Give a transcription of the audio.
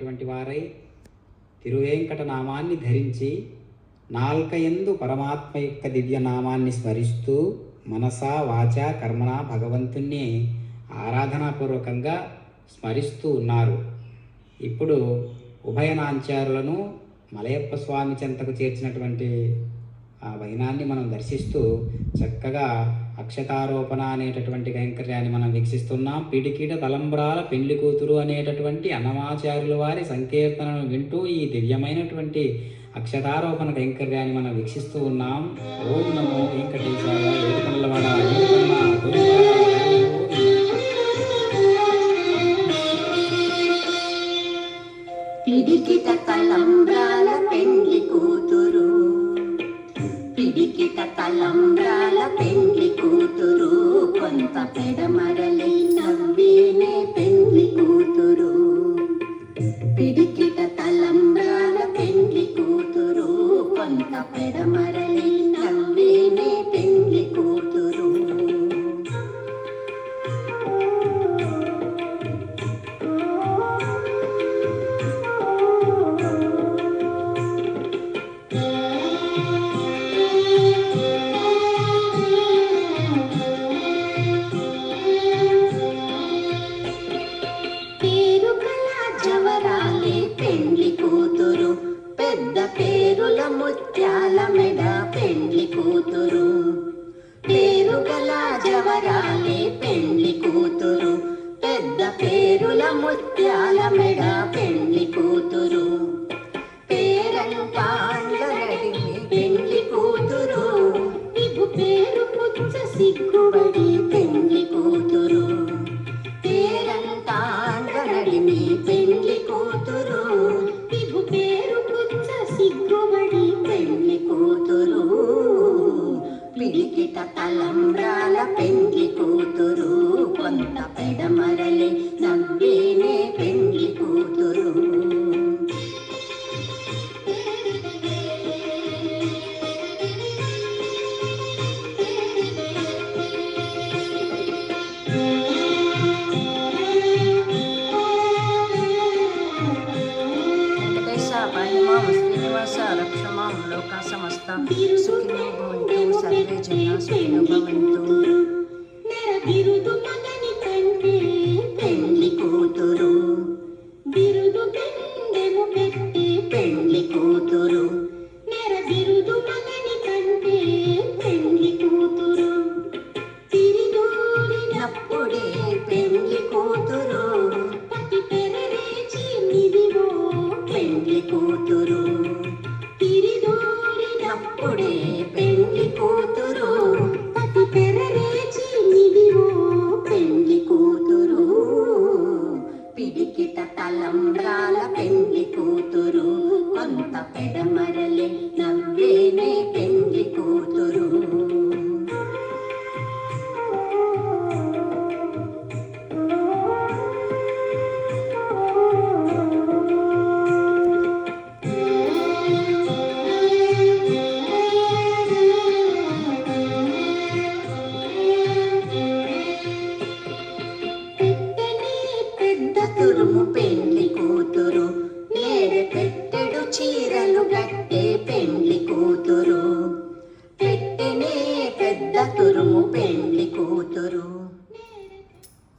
అటువంటి వారై తిరువేంకట నామాన్ని ధరించి నాల్కయందు పరమాత్మ యొక్క దివ్యనామాన్ని స్మరిస్తూ మనసా వాచా కర్మణ భగవంతుణ్ణి ఆరాధనాపూర్వకంగా స్మరిస్తూ ఉన్నారు. ఇప్పుడు ఉభయనాంచారులను మలయప్ప స్వామి చెంతకు చేర్చినటువంటి ఆ వైనాన్ని మనం దర్శిస్తూ చక్కగా అక్షతారోపణ అనేటటువంటి కైంకర్యాన్ని మనం వీక్షిస్తున్నాం. పిడికిడ తలంబ్రాల పెండ్లి కూతురు అనేటటువంటి అన్నమాచార్యుల వారి సంకీర్తనను వింటూ ఈ దివ్యమైనటువంటి అక్షతారోపణ కైంకర్యాన్ని మనం వీక్షిస్తూ ఉన్నాం. ఓం నమో వెంకటేశాయ ఏడుకొండలవాడ పిడికిట తలంబ్రాల పెండ్లి కూతురు, పిడికిట తలంబ్రాల పెండ్లి కూతురు, కొంత పెడమరలై నవ్వేనే పెండ్లి కూతురు. పిడికిట తలంబ్రాల పెండ్లి కూతురు, కొంత పెడమరలై నవ్వేనే పెండ్లి కూతురు. పెద్ద పేరుల ముత్యాల మెడ పెండ్లి కూతురు, పేరుగల జవరాలే పెండ్లి కూతురు, పెద్ద పేరుల ముత్యాల మెడ పెండ్లి కూతురు. పేరంటాండ్ల నడిమి పెండ్లి కూతురు, ఇపు పేరు పుచ్చ సిగ్గుబడి పెండ్లి కూతురు. పేరంటాండ్ల నడిమి పెండ్లి కూతురు, ఇపు పేరు సిగ్గుబడి పెండ్లి కూతురు. పిడికిట తలంబ్రాల పెండ్లి కూతురు, కొంత పెడమరలే నవ్వేనే పెండ్లి కూతురు. రక్షమాం లోకా సమస్త సుఖినో భవంతు సర్వే జనా సుఖినో భవంతు. బిరుదు మగని కంటే పెండ్లి కూతురు, బిరుదు పెండెము పెట్టి పెండ్లి కూతురు. బిరుదు మగని కంటే పెండ్లి కూతురు, తిరిదూరినప్పుడే పెండ్లి కూతురు, పతి పెరరేచి నిదివో పెండ్లి కూతురు. తిరిదూరినప్పుడే పెండ్లి కూతురు, పతి పెరరేచి నిదివో పెండ్లి కూతురు. పిడికిట తలంబ్రాల పెండ్లి కూతురు, కొంత పెడమరలే నవ్వేనే పెండ్లి కూతురు.